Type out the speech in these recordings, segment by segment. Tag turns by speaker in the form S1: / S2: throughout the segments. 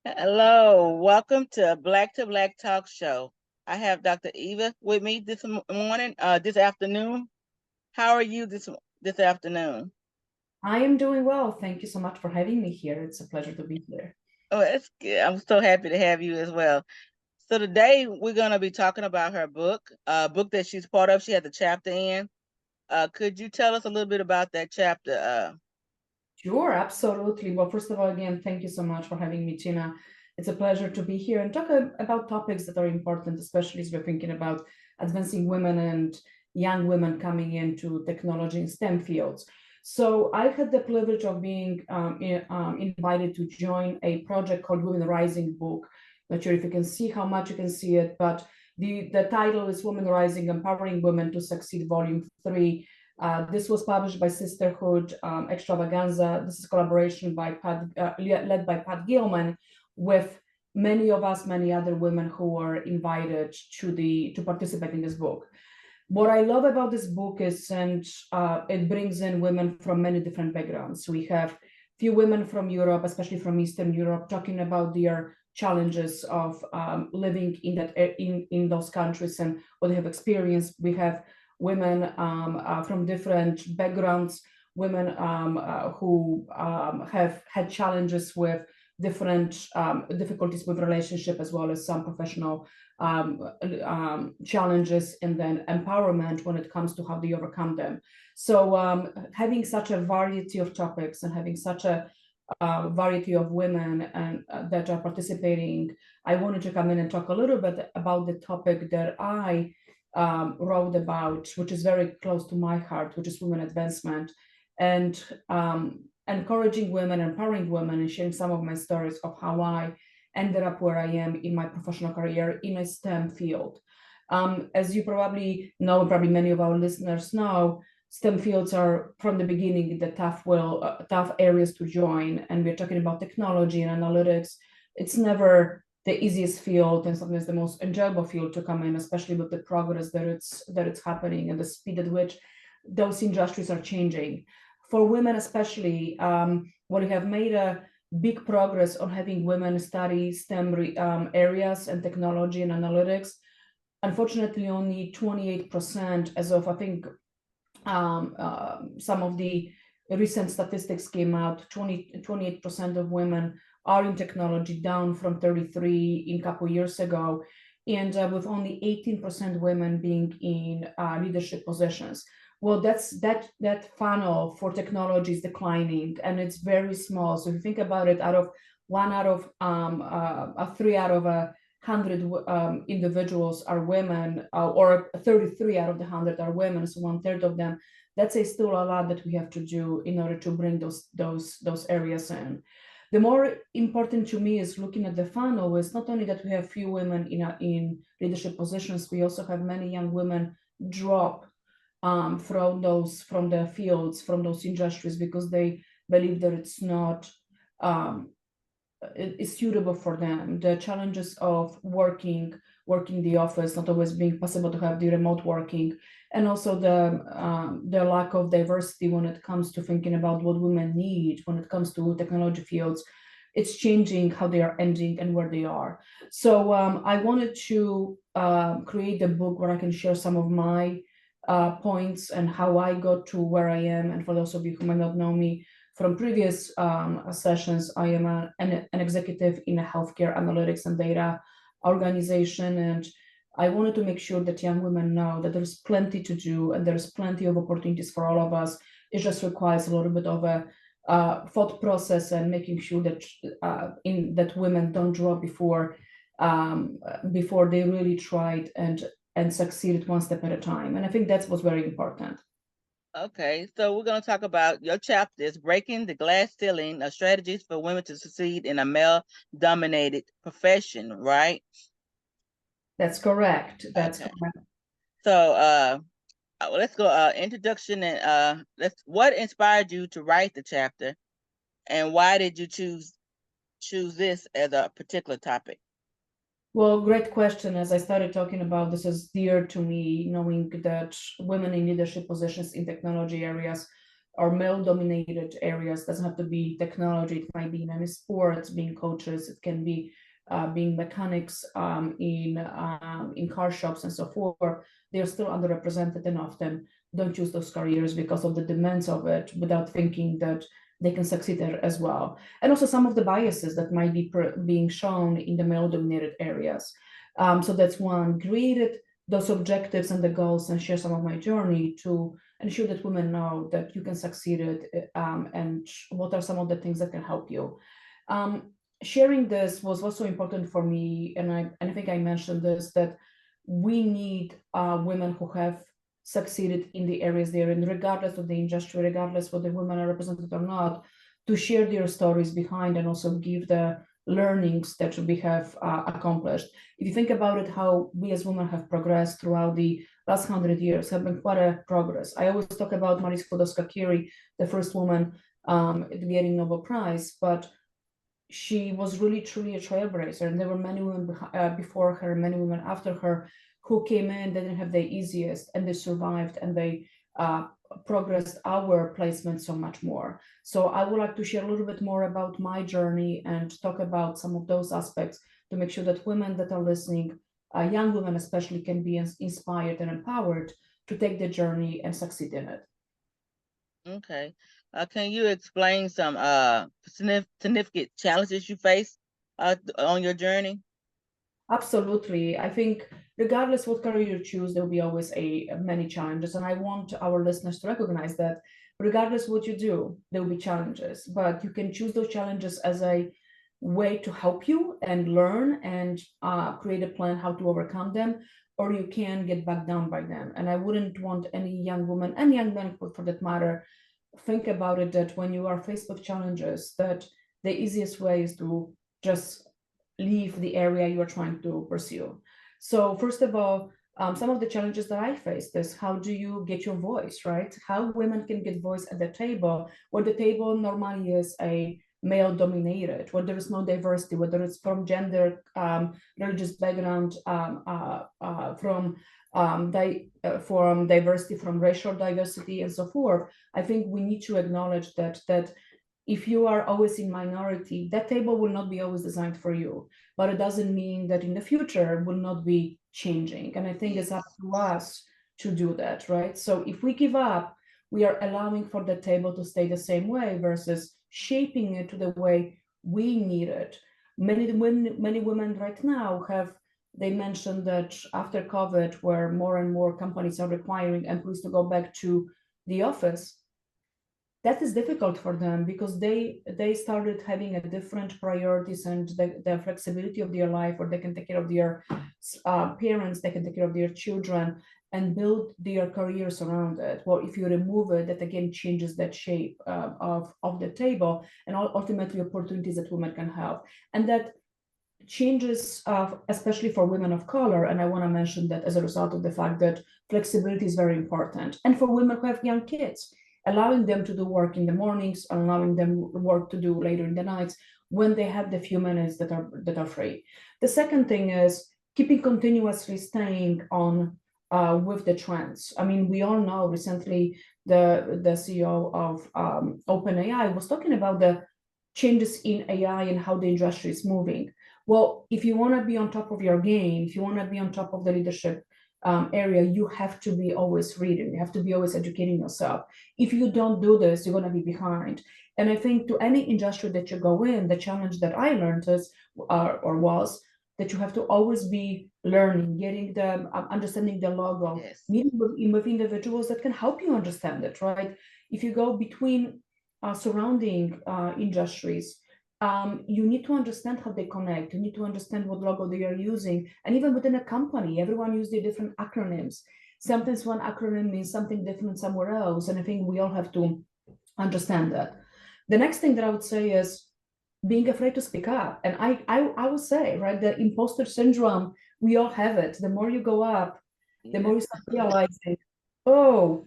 S1: Hello, welcome to Black Talk Show. I have Dr. Eva with me this afternoon. How are you this afternoon?
S2: I am doing well. Thank you so much for having me here. It's a pleasure to be here.
S1: Oh, that's good. I'm so happy to have you as well. So today we're going to be talking about her book, a book that she's part of. She has a chapter in. Could you tell us a little bit about that chapter?
S2: Sure, absolutely. Well, first of all, again, thank you so much for having me, Tina. It's a pleasure to be here and talk about topics that are important, especially as we're thinking about advancing women and young women coming into technology and STEM fields. So I had the privilege of being invited to join a project called Women Rising Book. Not sure if you can see how much you can see it, but the title is Women Rising, Empowering Women to Succeed, Volume 3. This was published by Sisterhood Extravaganza. This is collaboration led by Pat Gilman with many of us, many other women who were invited to participate in this book. What I love about this book is, and it brings in women from many different backgrounds. We have few women from Europe, especially from Eastern Europe, talking about their challenges of living in those countries and what they have experienced. We have women from different backgrounds, women who have had challenges with different difficulties with relationship, as well as some professional challenges, and then empowerment when it comes to how they overcome them. So having such a variety of topics and having such a variety of women and that are participating, I wanted to come in and talk a little bit about the topic that I wrote about, which is very close to my heart, which is women advancement, and encouraging women, empowering women, and sharing some of my stories of how I ended up where I am in my professional career in a STEM field. As you probably know, probably many of our listeners know, STEM fields are from the beginning the tough areas to join, and we're talking about technology and analytics. It's never the easiest field, and sometimes the most enjoyable field to come in, especially with the progress that it's happening and the speed at which those industries are changing. For women, especially, we have made a big progress on having women study STEM areas and technology and analytics. Unfortunately, only 28%, as of I think some of the recent statistics came out, 28% of women are in technology, down from 33 in a couple of years ago, and with only 18% women being in leadership positions. Well, that funnel for technology is declining, and it's very small. So if you think about it, three out of 100 individuals are women, or 33 out of the 100 are women, so one third of them. That's still a lot that we have to do in order to bring those areas in. The more important to me is looking at the funnel is not only that we have few women in leadership positions, we also have many young women drop from the fields, from those industries, because they believe that it's not is suitable for them. The challenges of working the office, not always being possible to have the remote working, and also the lack of diversity when it comes to thinking about what women need when it comes to technology fields. It's changing how they are ending and where they are. So I wanted to create a book where I can share some of my points and how I got to where I am. And for those of you who might not know me from previous sessions, I am an executive in a healthcare analytics and data organization. And I wanted to make sure that young women know that there's plenty to do and there's plenty of opportunities for all of us. It just requires a little bit of a thought process and making sure that that women don't drop before they really tried and succeeded one step at a time. And I think that's what's very important.
S1: Okay, so we're going to talk about your chapter is Breaking the Glass Ceiling of Strategies for Women to Succeed in a Male-Dominated Profession, right?
S2: That's correct. That's
S1: Okay.
S2: correct.
S1: So let's go introduction and let's what inspired you to write the chapter and why did you choose this as a particular topic?
S2: Well, great question. As I started talking about, this is dear to me, knowing that women in leadership positions in technology areas or male-dominated areas. Doesn't have to be technology. It might be in any sports, being coaches. It can be being mechanics in car shops and so forth. They're still underrepresented and often don't choose those careers because of the demands of it, without thinking that they can succeed there as well. And also some of the biases that might be being shown in the male-dominated areas. So that's one. Created those objectives and the goals and share some of my journey to ensure that women know that you can succeed it, and what are some of the things that can help you. Sharing this was also important for me, and I think I mentioned this, that we need women who have succeeded in the areas they're in, regardless of the industry, regardless whether women are represented or not, to share their stories behind and also give the learnings that we have accomplished. If you think about it, how we as women have progressed throughout the last 100 years, have been quite a progress. I always talk about Marie Skłodowska-Curie, the first woman getting Nobel Prize, but she was really truly a trailblazer, and there were many women before her, many women after her, who came in, they didn't have the easiest, and they survived, and they progressed our placement so much more. So I would like to share a little bit more about my journey and talk about some of those aspects to make sure that women that are listening, young women especially, can be inspired and empowered to take the journey and succeed in it.
S1: Okay. Can you explain some significant challenges you face on your journey?
S2: Absolutely. I think regardless what career you choose, there will be always many challenges. And I want our listeners to recognize that regardless what you do, there will be challenges, but you can choose those challenges as a way to help you and learn and create a plan how to overcome them, or you can get back down by them. And I wouldn't want any young woman, any young man for that matter, think about it that when you are faced with challenges, that the easiest way is to just leave the area you are trying to pursue. So first of all, some of the challenges that I faced is how do you get your voice, right? How women can get voice at the table, where the table normally is a male dominated, where there is no diversity, whether it's from gender, religious background, from diversity, from racial diversity, and so forth. I think we need to acknowledge that if you are always in minority, that table will not be always designed for you, but it doesn't mean that in the future it will not be changing. And I think it's up to us to do that, right? So if we give up, we are allowing for the table to stay the same way versus shaping it to the way we need it. Many women right now they mentioned that after COVID, where more and more companies are requiring employees to go back to the office, that is difficult for them because they started having a different priorities and the flexibility of their life, where they can take care of their parents, they can take care of their children and build their careers around it. Well, if you remove it, that again changes that shape of the table and ultimately opportunities that women can have. And that changes, especially for women of color. And I want to mention that as a result of the fact that flexibility is very important. And for women who have young kids, allowing them to do work in the mornings, allowing them work to do later in the nights when they have the few minutes that are free. The second thing is keeping continuously staying on with the trends. I mean, we all know recently the CEO of OpenAI was talking about the changes in AI and how the industry is moving. Well, if you want to be on top of your game, if you want to be on top of the leadership area, you have to be always reading. You have to be always educating yourself. If you don't do this, you're going to be behind. And I think to any industry that you go in, the challenge that I learned was that you have to always be learning, getting the understanding the logo,
S1: Yes.
S2: meeting with individuals that can help you understand it, right? If you go between surrounding industries, you need to understand how they connect. You need to understand what logo they are using. And even within a company, everyone uses their different acronyms. Sometimes one acronym means something different somewhere else. And I think we all have to understand that. The next thing that I would say is being afraid to speak up. And I would say, right, the imposter syndrome, we all have it. The more you go up, the more you start realizing, oh,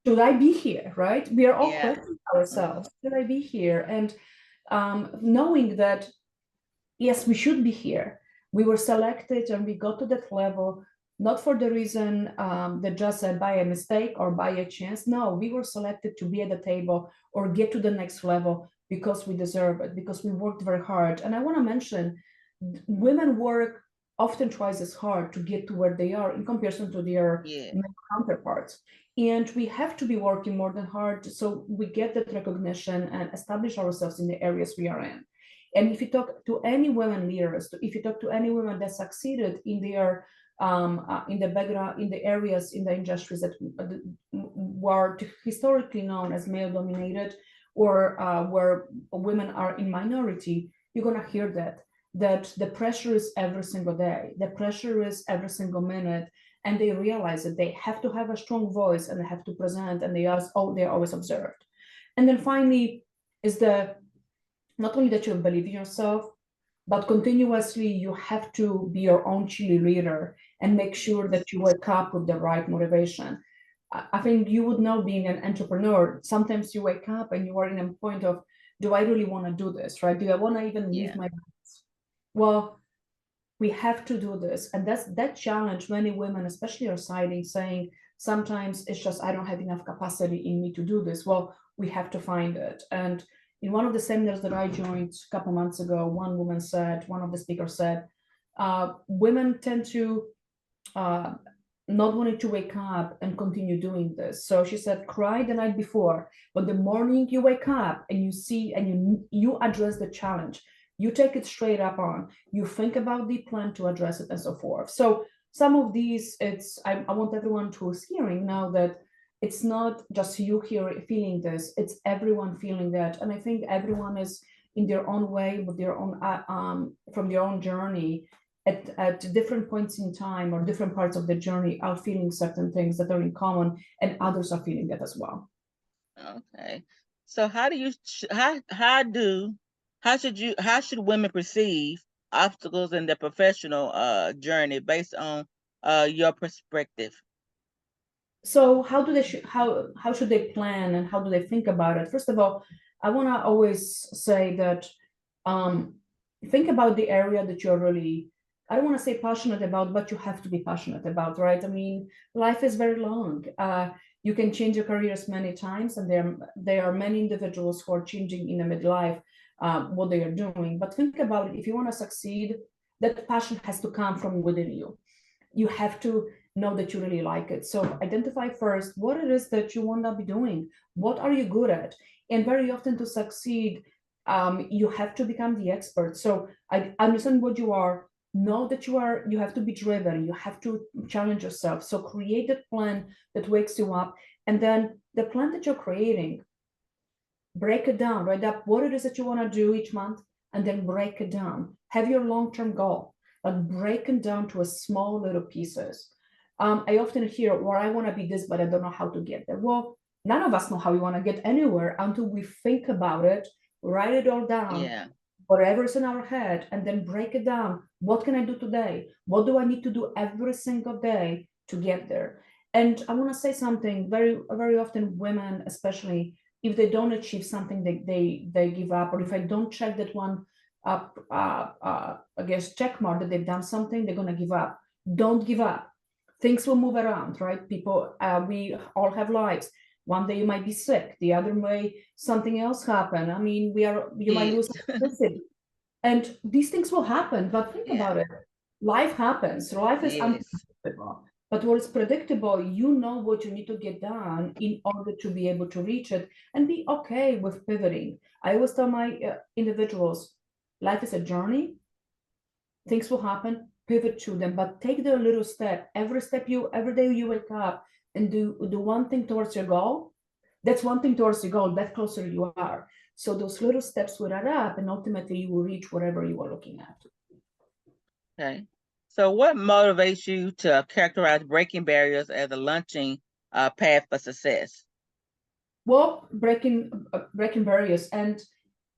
S2: should I be here, right? We are all questioning ourselves. Should I be here? And knowing that, yes, we should be here. We were selected and we got to that level. not for the reason that just said by a mistake or by a chance. No, we were selected to be at the table or get to the next level because we deserve it, because we worked very hard. And I want to mention, women work often twice as hard to get to where they are in comparison to their male counterparts. And we have to be working more than hard so we get that recognition and establish ourselves in the areas we are in. And if you talk to any women leaders, if you talk to any women that succeeded in their in the background, in the areas, in the industries that were historically known as male dominated, or where women are in minority, you're gonna hear that the pressure is every single day, the pressure is every single minute, and they realize that they have to have a strong voice and they have to present, and they're always observed. And then finally is the not only that you believe in yourself, but continuously you have to be your own cheerleader and make sure that you wake up with the right motivation. I think you would know, being an entrepreneur, sometimes you wake up and you are in a point of, do I really want to do this, right? Do I want to even leave my house? Well, we have to do this. And that's that challenge many women especially are citing, saying sometimes it's just, I don't have enough capacity in me to do this. Well, we have to find it. And in one of the seminars that I joined a couple months ago, one of the speakers said, women tend to not wanting to wake up and continue doing this. So she said, cry the night before, but the morning you wake up and you see and you address the challenge, you take it straight up on, you think about the plan to address it and so forth. So some of these, I want everyone who's hearing now that it's not just you here feeling this, it's everyone feeling that. And I think everyone is in their own way, with their own, from their own journey, at different points in time or different parts of the journey are feeling certain things that are in common, and others are feeling that as well.
S1: Okay. So how should women perceive obstacles in their professional journey based on your perspective?
S2: So how should they plan, and how do they think about it? First of all, I want to always say that think about the area that you're really, I don't want to say passionate about, but you have to be passionate about, right? I mean, life is very long. You can change your careers many times, and there are many individuals who are changing in the midlife what they are doing. But think about it, if you want to succeed, that passion has to come from within you. You have to know that you really like it. So identify first what it is that you want to be doing. What are you good at? And very often to succeed, you have to become the expert. So I understand what you are, know that you have to be driven, you have to challenge yourself. So create a plan that wakes you up, and then the plan that you're creating, break it down, write up what it is that you want to do each month, and then break it down. Have your long-term goal, but break it down to a small little pieces. I often hear, well, I want to be this, but I don't know how to get there. Well, none of us know how we want to get anywhere until we think about it, write it all down, whatever's in our head, and then break it down. What can I do today? What do I need to do every single day to get there? And I want to say something, very, very often women, especially, if they don't achieve something, they give up, or if I don't check that one I guess check mark that they've done something, they're gonna give up. Don't give up. Things will move around, right? People, we all have lives. One day you might be sick, the other way something else happen. I mean, you might lose electricity, and these things will happen. But think about it. Life happens. Life is unpredictable. But what is predictable, you know what you need to get done in order to be able to reach it, and be okay with pivoting. I always tell my individuals, life is a journey. Things will happen, pivot to them, but take the little step. Every day you wake up and do one thing towards your goal. That's one thing towards your goal, that closer you are. So those little steps will add up, and ultimately you will reach whatever you are looking at.
S1: Okay. So what motivates you to characterize breaking barriers as a launching path for success?
S2: Well, breaking barriers, and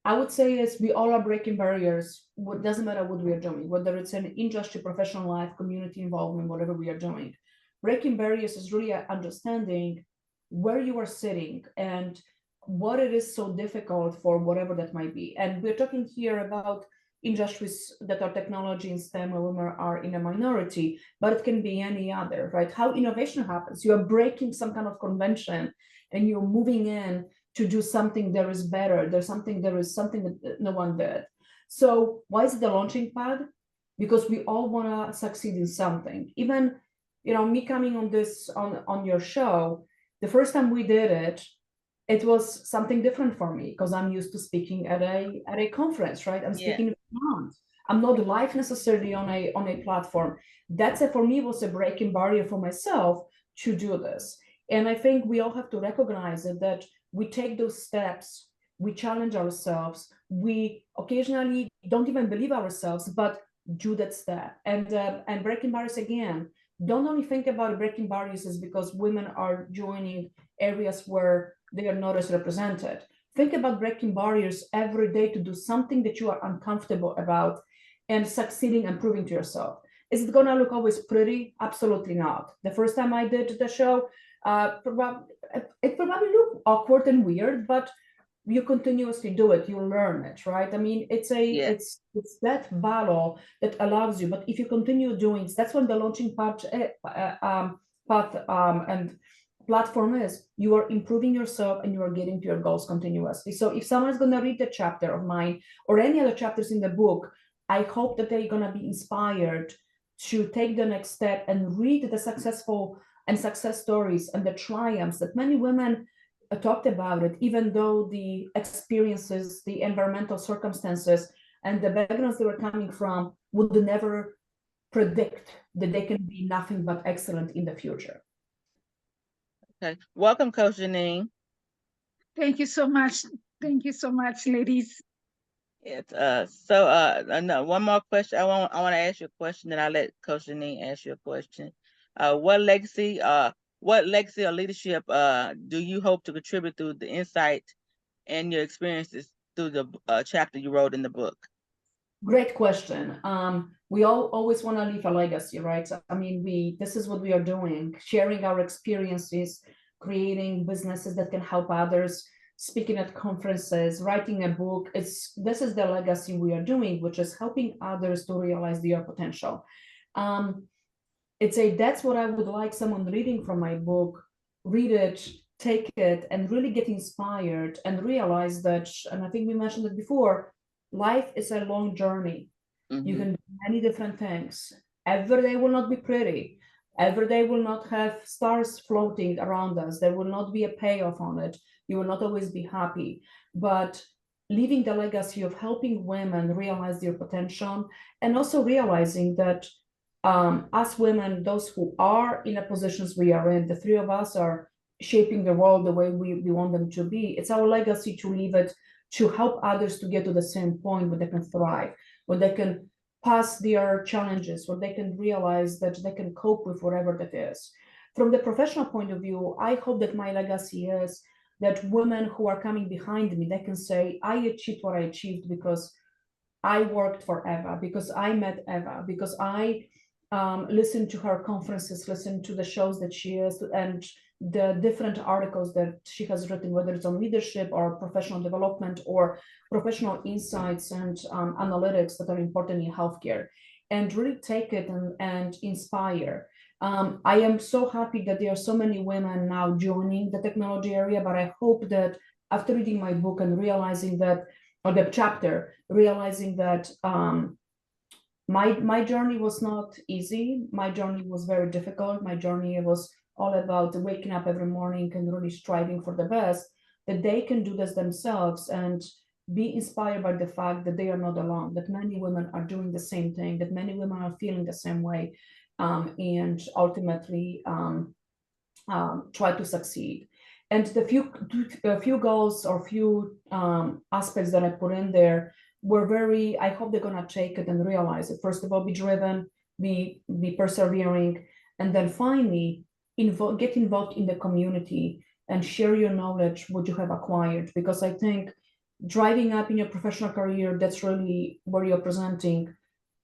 S2: I would say is we all are breaking barriers. What doesn't matter what we are doing, whether it's an industry, professional life, community involvement, whatever we are doing. Breaking barriers is really understanding where you are sitting and what it is so difficult for whatever that might be. And we're talking here about industries that are technology and STEM where women are in a minority, but it can be any other, right? How innovation happens. You are breaking some kind of convention and you're moving in to do something that is better. There is something that no one did. So why is it the launching pad? Because we all want to succeed in something. Even, me coming on this on your show, the first time we did it, it was something different for me because I'm used to speaking at a conference, right? I'm speaking in front. I'm not live necessarily on a platform. For me was a breaking barrier for myself to do this. And I think we all have to recognize it, that we take those steps, we challenge ourselves, we occasionally don't even believe ourselves, but do that step. And breaking barriers again. Don't only think about breaking barriers is because women are joining areas where they are not as represented. Think about breaking barriers every day to do something that you are uncomfortable about and succeeding and proving to yourself. Is it going to look always pretty? Absolutely not. The first time I did the show, it probably looked awkward and weird, but you continuously do it, you learn it, right? I mean, it's that battle that allows you. But if you continue doing, that's when the launching path and platform is, you are improving yourself and you are getting to your goals continuously. So if someone's going to read the chapter of mine or any other chapters in the book, I hope that they're going to be inspired to take the next step and read the success stories and the triumphs that many women talked about it, even though the experiences, the environmental circumstances, and the backgrounds they were coming from would never predict that they can be nothing but excellent in the future.
S1: Okay. Welcome, Coach Janine.
S3: Thank you so much. Thank you so much, ladies.
S1: Yes. No, one more question. I want to ask you a question, then I'll let Coach Janine ask you a question. What legacy or leadership do you hope to contribute through the insight and your experiences through the chapter you wrote in the book?
S2: Great question. We all always want to leave a legacy, right? I mean, this is what we are doing, sharing our experiences, creating businesses that can help others, speaking at conferences, writing a book. This is the legacy we are doing, which is helping others to realize their potential. That's what I would like someone reading from my book, read it, take it, and really get inspired and realize that, and I think we mentioned it before, life is a long journey. Mm-hmm. You can do many different things. Every day will not be pretty. Every day will not have stars floating around us. There will not be a payoff on it. You will not always be happy. But leaving the legacy of helping women realize their potential, and also realizing that us women, those who are in the positions we are in, the three of us are shaping the world the way we want them to be. It's our legacy to leave it, to help others to get to the same point where they can thrive, where they can pass their challenges, where they can realize that they can cope with whatever that is. From the professional point of view, I hope that my legacy is that women who are coming behind me, they can say, I achieved what I achieved because I worked for Eva, because I met Eva, because I listened to her conferences, listened to the shows that she is, and the different articles that she has written, whether it's on leadership or professional development or professional insights and analytics that are important in healthcare, and really take it and inspire. I am so happy that there are so many women now joining the technology area, but I hope that after reading my book and realizing that, or the chapter, realizing that my journey was not easy. My journey was very difficult. My journey was all about waking up every morning and really striving for the best, that they can do this themselves and be inspired by the fact that they are not alone, that many women are doing the same thing, that many women are feeling the same way, and ultimately try to succeed. And the few goals or few aspects that I put in there were I hope they're gonna take it and realize it. First of all, be driven, be persevering, and then finally get involved in the community and share your knowledge, what you have acquired. Because I think driving up in your professional career, that's really where you're presenting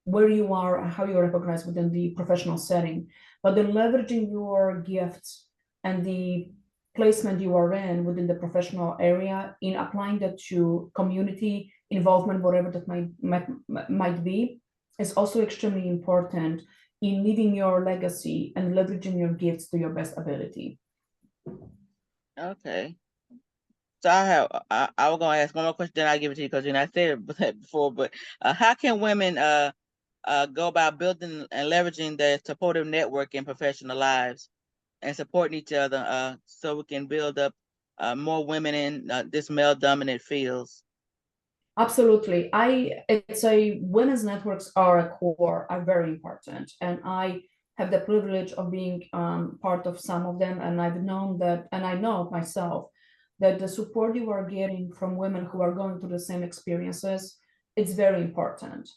S2: where you are and how you're recognized within the professional setting. But then leveraging your gifts and the placement you are in within the professional area, in applying that to community involvement, whatever that might be, is also extremely important in leaving your legacy and leveraging your gifts to your best ability.
S1: Okay. So I was gonna ask one more question, then I'll give it to you because I said it before. But how can women go about building and leveraging their supportive network in professional lives and supporting each other so we can build up more women in this male dominant fields?
S2: Absolutely. It's a women's networks are a core, are very important. And I have the privilege of being part of some of them. And I've known that, and I know myself, that the support you are getting from women who are going through the same experiences, it's very important.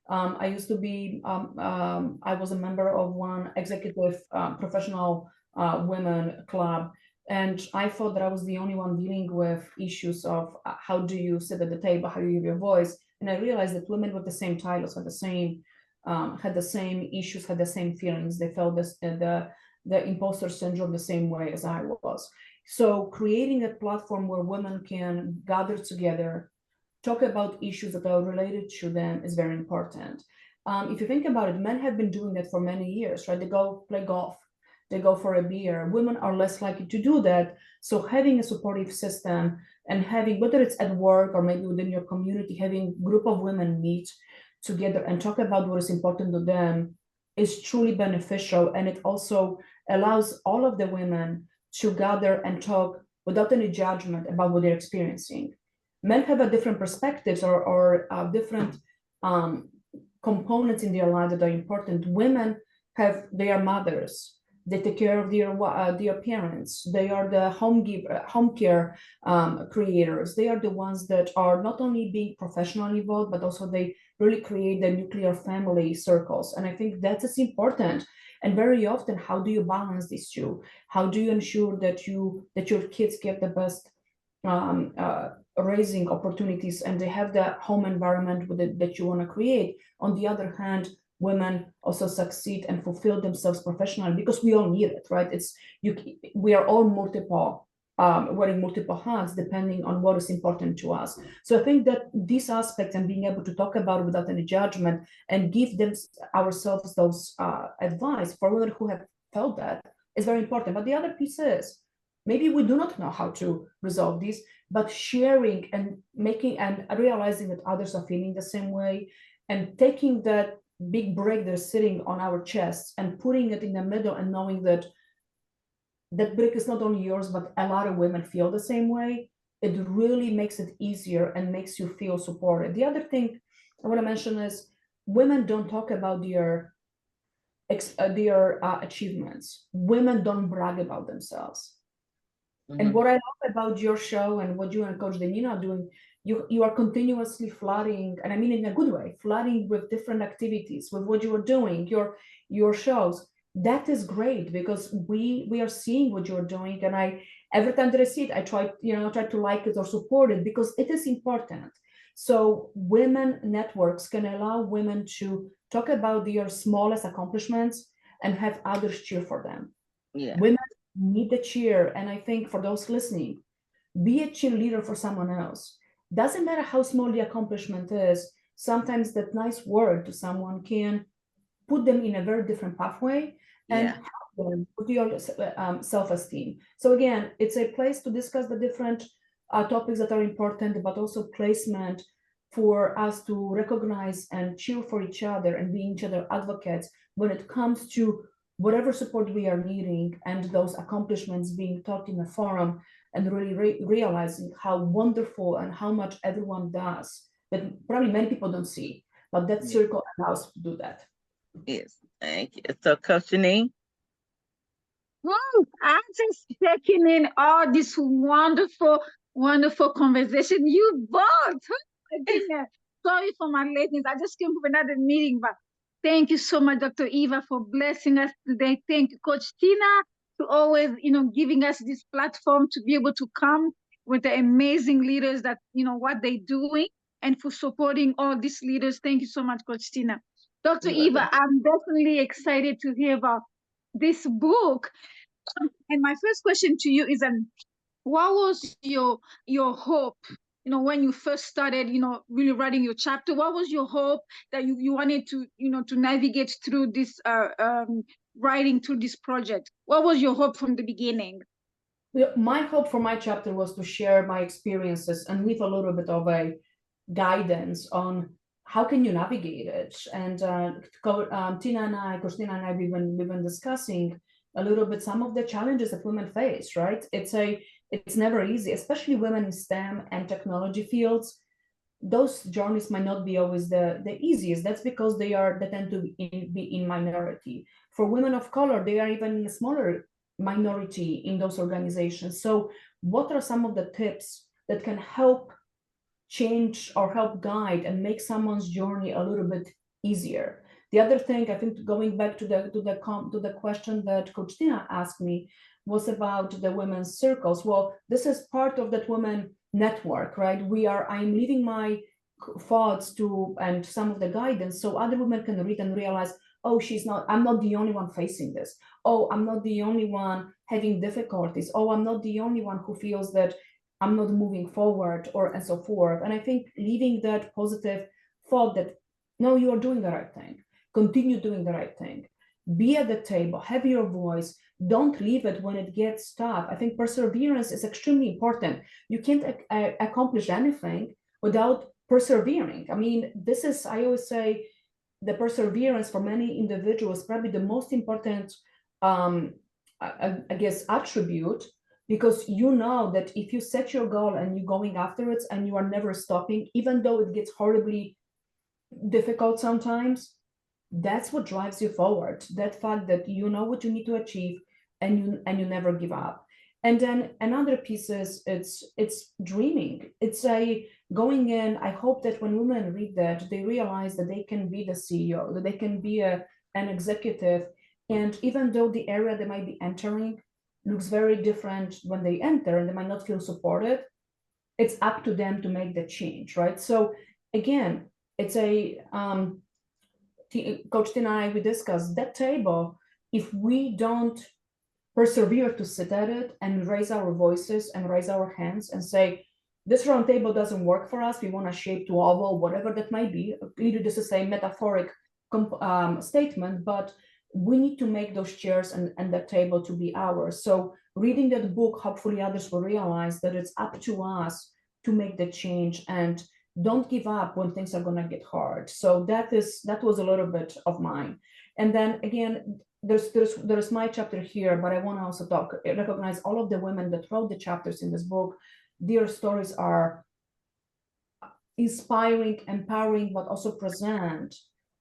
S2: I used to be, I was a member of one executive professional women club. And I thought that I was the only one dealing with issues of how do you sit at the table, how you give your voice. And I realized that women with the same titles had the same issues, had the same feelings. They felt the imposter syndrome the same way as I was. So creating a platform where women can gather together, talk about issues that are related to them is very important. If you think about it, men have been doing that for many years, right? They go play golf, they go for a beer. Women are less likely to do that. So having a supportive system and having, whether it's at work or maybe within your community, having a group of women meet together and talk about what is important to them is truly beneficial. And it also allows all of the women to gather and talk without any judgment about what they're experiencing. Men have a different perspectives or different components in their life that are important. Women have their mothers. They take care of their parents. They are the home care creators. They are the ones that are not only being professionally involved, but also they really create the nuclear family circles. And I think that is important. And very often, how do you balance these two? How do you ensure that your kids get the best raising opportunities and they have the home environment that you want to create? On the other hand, women also succeed and fulfill themselves professionally, because we all need it, right? We are all wearing multiple hats depending on what is important to us. So I think that these aspects and being able to talk about it without any judgment and give them ourselves those advice for women who have felt that is very important. But the other piece is, maybe we do not know how to resolve these, but sharing and realizing that others are feeling the same way and taking that big brick that's sitting on our chests and putting it in the middle and knowing that that brick is not only yours, but a lot of women feel the same way. It really makes it easier and makes you feel supported. The other thing I want to mention is women don't talk about their achievements. Women don't brag about themselves. Mm-hmm. And what I love about your show and what you and Coach Denina are doing, you are continuously flooding, and I mean in a good way, flooding with different activities, with what you are doing, your shows. That is great, because we are seeing what you're doing, and every time that I see it, I try to like it or support it, because it is important. So women networks can allow women to talk about their smallest accomplishments and have others cheer for them. Yeah. Women need the cheer, and I think for those listening, be a cheerleader for someone else. Doesn't matter how small the accomplishment is. Sometimes that nice word to someone can put them in a very different pathway and help them with your self-esteem. So again, it's a place to discuss the different topics that are important, but also placement for us to recognize and cheer for each other and be each other advocates when it comes to whatever support we are needing, and those accomplishments being taught in a forum, and really realizing how wonderful and how much everyone does that probably many people don't see, but that circle allows to do that.
S1: Yes, thank you. So, Coach Janine?
S3: I'm just taking in all this wonderful conversation. You both. Sorry for my lateness. I just came from another meeting, but thank you so much, Dr. Eva, for blessing us today. Thank you, Coach Tina, for always, giving us this platform to be able to come with the amazing leaders that, what they're doing, and for supporting all these leaders. Thank you so much, Coach Tina. Dr. Eva, I'm definitely excited to hear about this book. And my first question to you is, what was your hope, when you first started, really writing your chapter? What was your hope that you wanted to, to navigate through this writing through this project? What was your hope from the beginning?
S2: My hope for my chapter was to share my experiences and leave a little bit of a guidance on how can you navigate it. And Tina and I, Christina and I, we've been discussing a little bit some of the challenges that women face, right? It's never easy, especially women in STEM and technology fields. Those journeys might not be always the easiest. That's because they tend to be in minority. For women of color, they are even in a smaller minority in those organizations. So what are some of the tips that can help change or help guide and make someone's journey a little bit easier? The other thing, I think, going back to the question that Coach Tina asked me, was about the women's circles. Well, this is part of that women network, right? I'm leaving my thoughts to and some of the guidance so other women can read and realize, oh, I'm not the only one facing this. Oh, I'm not the only one having difficulties. Oh, I'm not the only one who feels that I'm not moving forward, and so forth. And I think leaving that positive thought that, no, you are doing the right thing. Continue doing the right thing. Be at the table, have your voice. Don't leave it when it gets tough. I think perseverance is extremely important. You can't accomplish anything without persevering. I mean, I always say, the perseverance for many individuals probably the most important, I guess, attribute, because you know that if you set your goal and you're going after it and you are never stopping, even though it gets horribly difficult sometimes, that's what drives you forward. That fact that you know what you need to achieve and you never give up. And then another piece is it's dreaming. It's going in. I hope that when women read that, they realize that they can be the CEO, that they can be an executive. And even though the area they might be entering looks very different when they enter and they might not feel supported, it's up to them to make the change, right? So again, it's Coach Tina and I, we discussed that table. If we don't persevere to sit at it and raise our voices and raise our hands and say, this round table doesn't work for us, we want to shape to oval, whatever that might be. Clearly, this is a metaphoric statement, but we need to make those chairs and that table to be ours. So reading that book, hopefully others will realize that it's up to us to make the change and don't give up when things are going to get hard. So that was a little bit of mine. And then again, there's my chapter here, but I want to also recognize all of the women that wrote the chapters in this book. Their stories are inspiring, empowering, but also present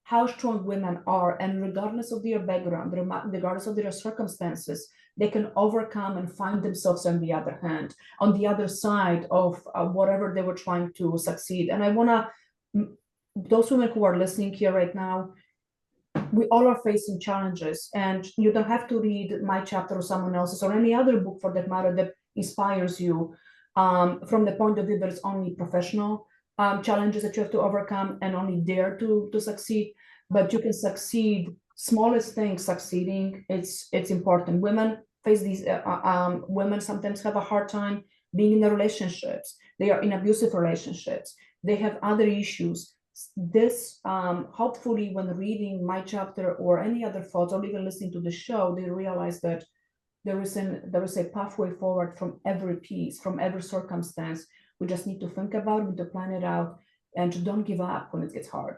S2: how strong women are, and regardless of their background, regardless of their circumstances, they can overcome and find themselves on the other side of whatever they were trying to succeed. And I want to, those women who are listening here right now, we all are facing challenges, and you don't have to read my chapter or someone else's or any other book for that matter that inspires you from the point of view that it's only professional challenges that you have to overcome and only dare to succeed. But you can succeed, smallest things succeeding. It's important. Women face these, women sometimes have a hard time being in the relationships. They are in abusive relationships. They have other issues. This, hopefully when reading my chapter or any other thoughts or even listening to the show, they realize that there is a pathway forward from every piece, from every circumstance. We just need to think about it, to plan it out, and don't give up when it gets hard.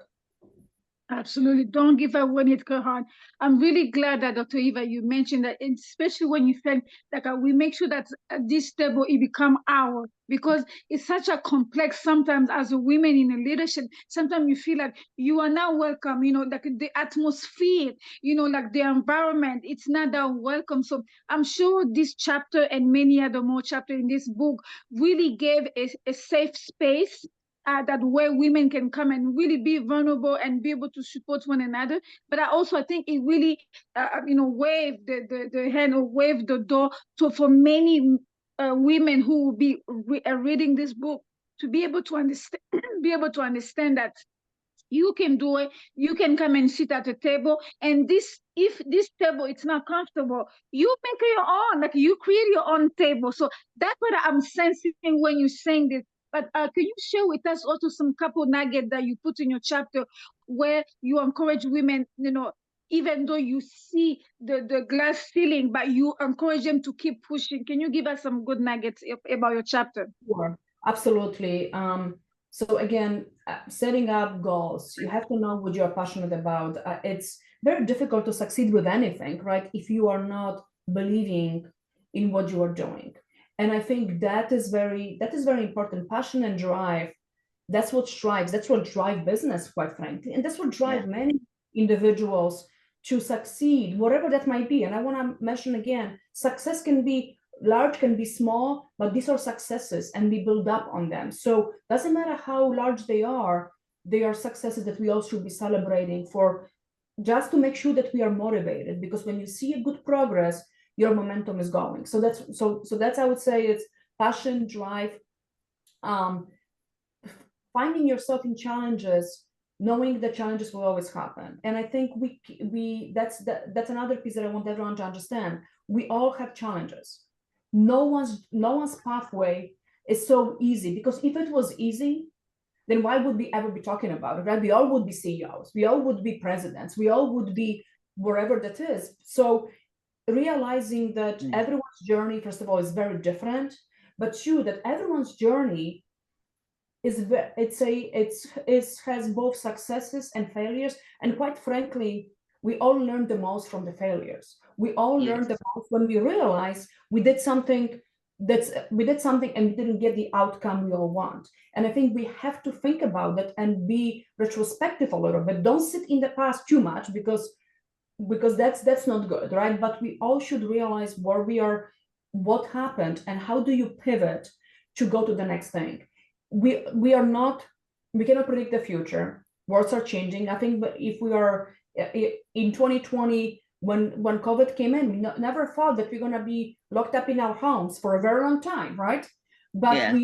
S3: Absolutely. Don't give up when it gets hard. I'm really glad that Dr. Eva, you mentioned that, especially when you said that we make sure that this table, it become our, because it's such a complex, sometimes as a women in a leadership, sometimes you feel like you are not welcome, like the atmosphere, like the environment, it's not that welcome. So I'm sure this chapter and many other more chapters in this book really gave a safe space that where women can come and really be vulnerable and be able to support one another. But I think it really, waved the hand or waved the door for many women who will be reading this book to be able to understand, be able to understand that You can do it. You can come and sit at a table. And this, if this table it's not comfortable, you make your own. Like you create your own table. So that's what I'm sensing when you're saying this. But can you share with us also some couple nuggets that you put in your chapter where you encourage women, even though you see the glass ceiling, but you encourage them to keep pushing. Can you give us some good nuggets about your chapter?
S2: Sure, absolutely. So again, setting up goals, you have to know what you're passionate about. It's very difficult to succeed with anything, right? If you are not believing in what you are doing. And I think that is very important. Passion and drive, that's what drive business, quite frankly. And that's what drive many individuals to succeed, whatever that might be. And I want to mention again, success can be large, can be small, but these are successes and we build up on them. So doesn't matter how large they are successes that we all should be celebrating for, just to make sure that we are motivated, because when you see a good progress, your momentum is going. So that's I would say it's passion, drive, finding yourself in challenges, knowing that challenges will always happen. And I think that's another piece that I want everyone to understand. We all have challenges. No one's pathway is so easy, because if it was easy, then why would we ever be talking about it, right? We all would be CEOs, we all would be presidents, we all would be wherever that is. So realizing that everyone's journey, first of all, is very different, but two, that everyone's journey has both successes and failures. And quite frankly, we all learn the most from the failures. We all learn the most when we realize we did something and we didn't get the outcome we all want. And I think we have to think about that and be retrospective a little bit. Don't sit in the past too much, because that's not good, right? But we all should realize where we are, what happened, and how do you pivot to go to the next thing. We cannot predict the future. Worlds are changing. I think if we are in 2020, when COVID came in, we never thought that we're going to be locked up in our homes for a very long time, right? But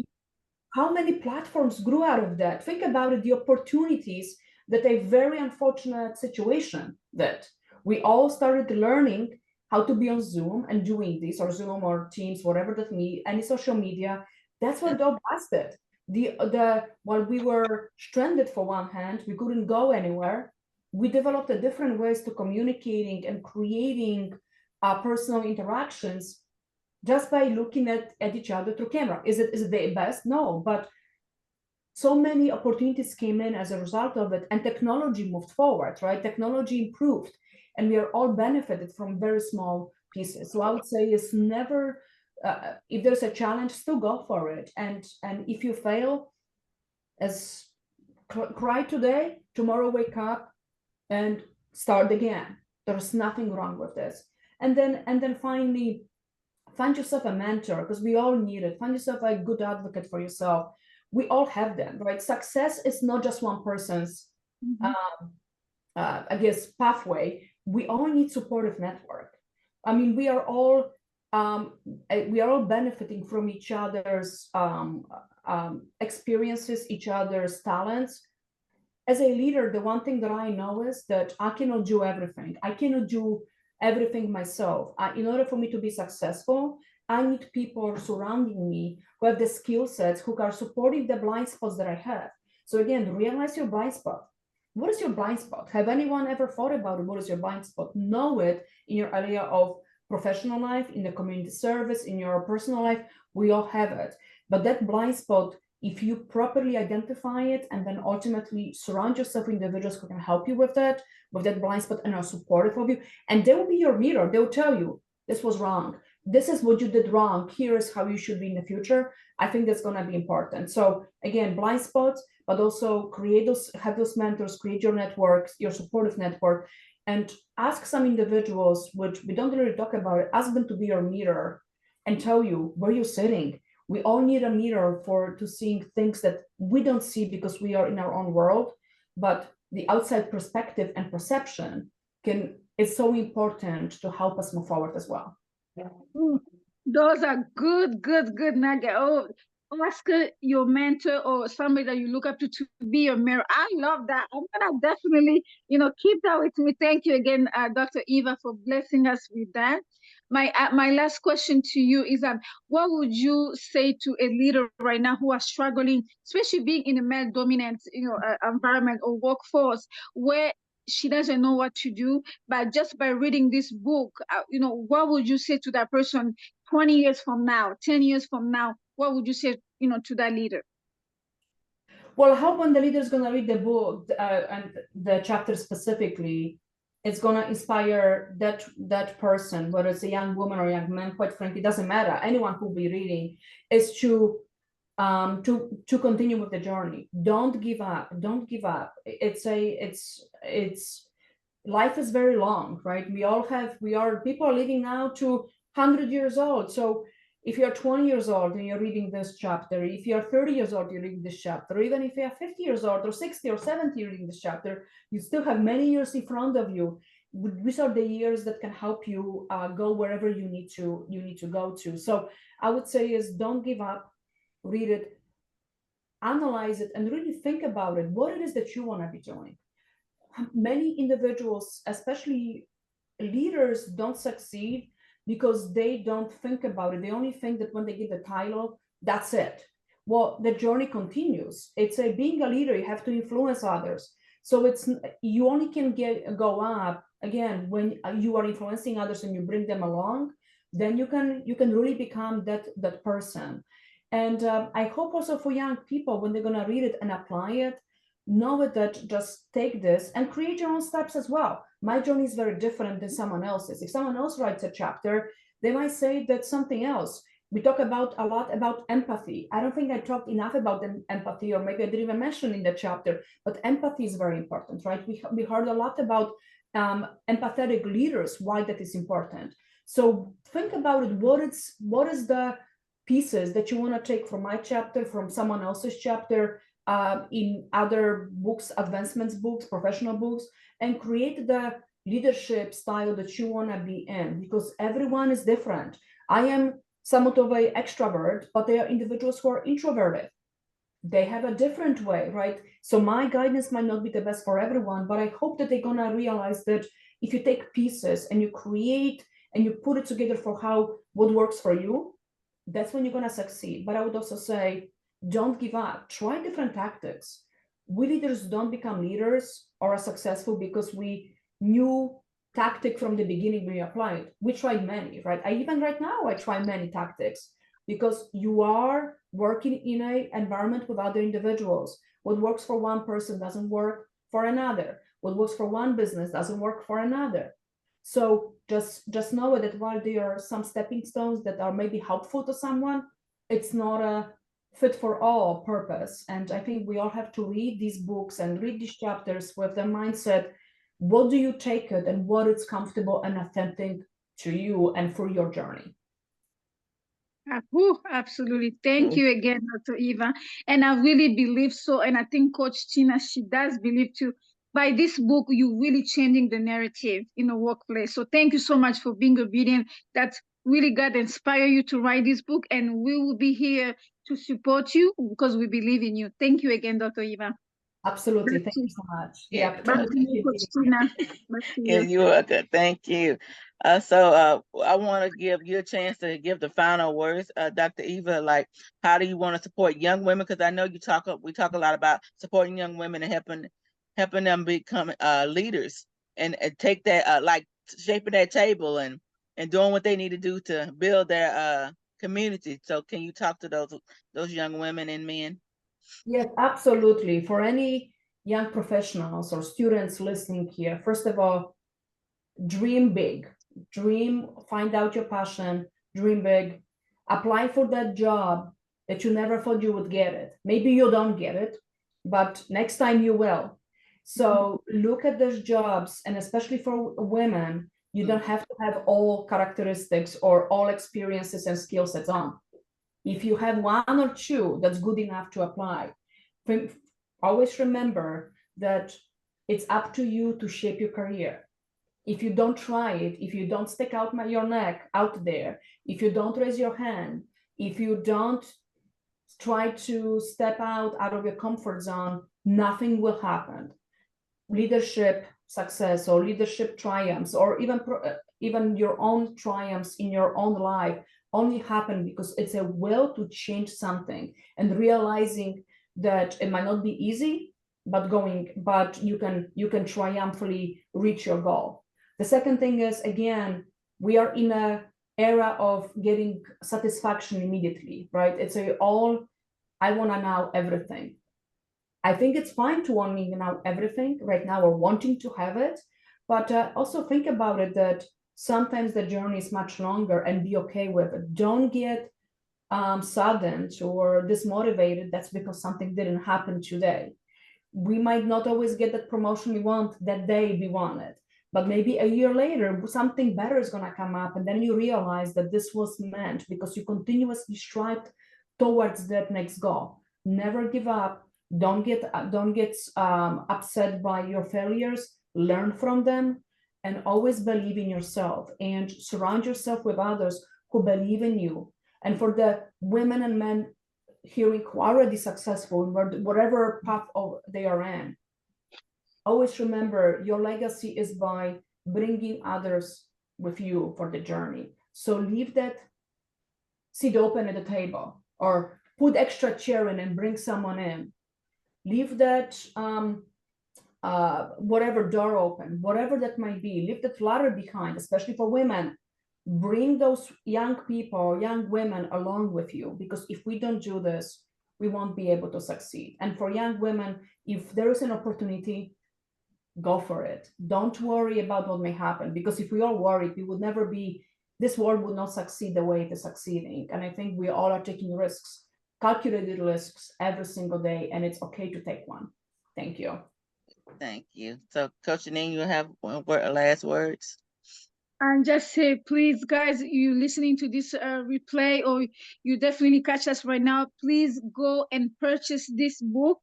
S2: how many platforms grew out of that? Think about it, the opportunities that a very unfortunate situation that we all started learning how to be on Zoom and doing this, or Zoom or Teams, whatever that means, any social media. That's what all blasted. While we were stranded for one hand, we couldn't go anywhere. We developed a different ways to communicating and creating personal interactions just by looking at each other through camera. Is it the best? No, but so many opportunities came in as a result of it, and technology moved forward, right? Technology improved, and we are all benefited from very small pieces. So I would say it's never, if there's a challenge, still go for it. And if you fail, cry today, tomorrow wake up and start again. There's nothing wrong with this. And then finally, find yourself a mentor, because we all need it. Find yourself a good advocate for yourself. We all have them, right? Success is not just one person's, I guess, pathway. We all need supportive network. I mean, we are all benefiting from each other's experiences, each other's talents. As a leader, the one thing that I know is that I cannot do everything. I cannot do everything myself. In order for me to be successful, I need people surrounding me who have the skill sets, who are supporting the blind spots that I have. So again, realize your blind spot. What is your blind spot? Have anyone ever thought about it? What is your blind spot? Know it in your area of professional life, in the community service, in your personal life. We all have it. But that blind spot, if you properly identify it and then ultimately surround yourself with individuals who can help you with that blind spot and are supportive of you, and they will be your mirror. They will tell you, this was wrong. This is what you did wrong. Here's how you should be in the future. I think that's going to be important. So again, blind spots, but also have those mentors, create your networks, your supportive network, and ask some individuals, which we don't really talk about it, ask them to be your mirror and tell you where you're sitting. We all need a mirror to seeing things that we don't see because we are in our own world, but the outside perspective and perception is so important to help us move forward as well.
S3: Those are good nugget. Oh, ask your mentor or somebody that you look up to be your mirror. I love that. I'm gonna definitely, keep that with me. Thank you again, Dr. Eva, for blessing us with that. My last question to you is what would you say to a leader right now who are struggling, especially being in a male dominant, environment or workforce where she doesn't know what to do, but just by reading this book, what would you say to that person 20 years from now, 10 years from now? What would you say, to that leader?
S2: Well, I hope when the leader is going to read the book and the chapter specifically, it's going to inspire that person, whether it's a young woman or a young man. Quite frankly, it doesn't matter. Anyone who will be reading is to continue with the journey. Don't give up. Don't give up. It's life is very long, right? People are living now to 100 years old. So if you're 20 years old and you're reading this chapter, if you're 30 years old, you're reading this chapter, even if you're 50 years old or 60 or 70 reading this chapter, you still have many years in front of you. These are the years that can help you go wherever you need to go to. So I would say is don't give up, read it, analyze it, and really think about it, what it is that you want to be doing. Many individuals, especially leaders, don't succeed because they don't think about it. They only think that when they get the title, that's it. Well, the journey continues. It's being a leader, you have to influence others. So you only can go up again when you are influencing others and you bring them along. Then you can really become that person. And I hope also for young people, when they're going to read it and apply it, know that just take this and create your own steps as well. My journey is very different than someone else's. If someone else writes a chapter, they might say that's something else. We talk a lot about empathy. I don't think I talked enough about empathy, or maybe I didn't even mention in the chapter, but empathy is very important, right? We heard a lot about empathetic leaders, why that is important. So think about it. What is the pieces that you want to take from my chapter, from someone else's chapter, in other books, advancements books, professional books, and create the leadership style that you want to be in, because everyone is different. I am somewhat of an extrovert, but there are individuals who are introverted. They have a different way, right? So my guidance might not be the best for everyone, but I hope that they're going to realize that if you take pieces and you create and you put it together for what works for you, that's when you're going to succeed. But I would also say, don't give up. Try different tactics. We leaders don't become leaders or are successful because we knew tactic from the beginning when we applied. We tried many, right? Even right now, I try many tactics because you are working in an environment with other individuals. What works for one person doesn't work for another. What works for one business doesn't work for another. So just know that while there are some stepping stones that are maybe helpful to someone, it's not a fit for all purpose. And I think we all have to read these books and read these chapters with the mindset, what do you take it and what is comfortable and authentic to you and for your journey.
S3: Absolutely. Thank you again, Dr. Eva. And I really believe so. And I think Coach Tina, she does believe too. By this book, you really changing the narrative in the workplace. So thank you so much for being obedient. That's really God inspire you to write this book. And we will be here to support you because we believe in you. Thank you again, Dr. Eva.
S2: Absolutely. Thank you so much.
S1: Yeah.
S3: Back to you, Coach Tina.
S1: Yeah, you are good. Thank you. I want to give you a chance to give the final words, Dr. Eva. Like, how do you want to support young women? Because I know we talk a lot about supporting young women and helping them become leaders and take that like shaping that table and doing what they need to do to build their community. So, can you talk to those young women and men?
S2: Yes, absolutely. For any young professionals or students listening here, first of all, dream big. Find out your passion, dream big, apply for that job that you never thought you would get it. Maybe you don't get it, but next time you will. So look at those jobs, and especially for women, you don't have to have all characteristics or all experiences and skill sets on. If you have one or two, that's good enough to apply. Always remember that it's up to you to shape your career. If you don't try it, if you don't stick out your neck out there, if you don't raise your hand, if you don't try to step out of your comfort zone, nothing will happen. Leadership success or leadership triumphs, or even your own triumphs in your own life, only happen because it's a will to change something and realizing that it might not be easy, but you can triumphantly reach your goal. The second thing is, again, we are in a era of getting satisfaction immediately, right? It's I want to know everything. I think it's fine to wanting to know everything right now or wanting to have it, but also think about it that sometimes the journey is much longer, and be okay with it. Don't get saddened or dismotivated. That's because something didn't happen today. We might not always get that promotion we want that day we want it, but maybe a year later something better is going to come up, and then you realize that this was meant because you continuously strived towards that next goal. Never give up. Don't get upset by your failures. Learn from them, and always believe in yourself, and surround yourself with others who believe in you. And for the women and men hearing who are already successful in whatever path they are in, always remember your legacy is by bringing others with you for the journey. So leave that seat open at the table, or put extra chair in and bring someone in. Leave that whatever door open, whatever that might be. Leave that ladder behind, especially for women. Bring those young people, young women along with you, because if we don't do this, we won't be able to succeed. And for young women, if there is an opportunity, go for it. Don't worry about what may happen, because if we all worried, we would never be, this world would not succeed the way it is succeeding. And I think we all are taking risks, calculated risks every single day, and it's okay to take one. Thank you.
S1: Thank you. So, Coach Janine, you have last words?
S3: And just say, please, guys, you listening to this replay, or you definitely catch us right now, please go and purchase this book,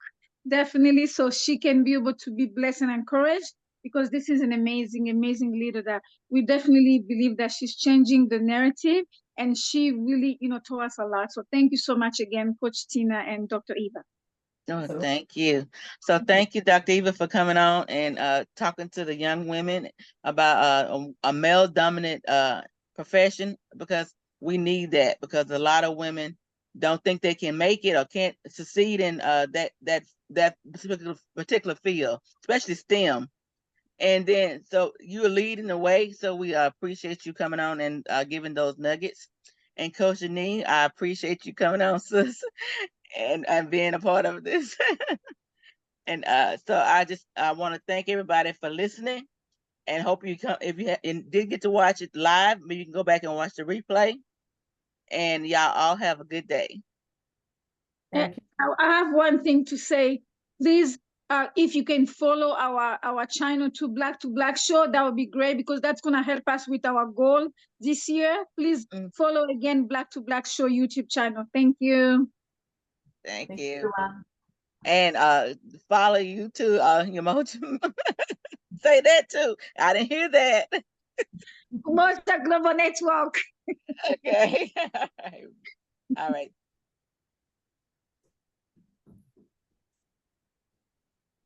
S3: definitely, so she can be able to be blessed and encouraged, because this is an amazing, amazing leader that we definitely believe that she's changing the narrative, and she really, told us a lot. So thank you so much again, Coach Tina and Dr. Eva.
S1: Oh, thank you. So thank you, Dr. Eva, for coming on and talking to the young women about a male dominant profession, because we need that, because a lot of women don't think they can make it or can't succeed in that particular field, especially STEM. And then, so you're leading the way. So we appreciate you coming on and giving those nuggets. And Coach Janine, I appreciate you coming on, sis, and being a part of this. And so I want to thank everybody for listening, and hope you come, if you did get to watch it live, maybe you can go back and watch the replay. And y'all all have a good day.
S3: I have one thing to say. Please, if you can follow our channel to Black Show, that would be great, because that's going to help us with our goal this year. Please follow again Black Show YouTube channel. Thank you.
S1: Thank you. And follow you too, Yamoji. Say that too. I didn't hear that.
S3: Global Network.
S1: Okay. All right.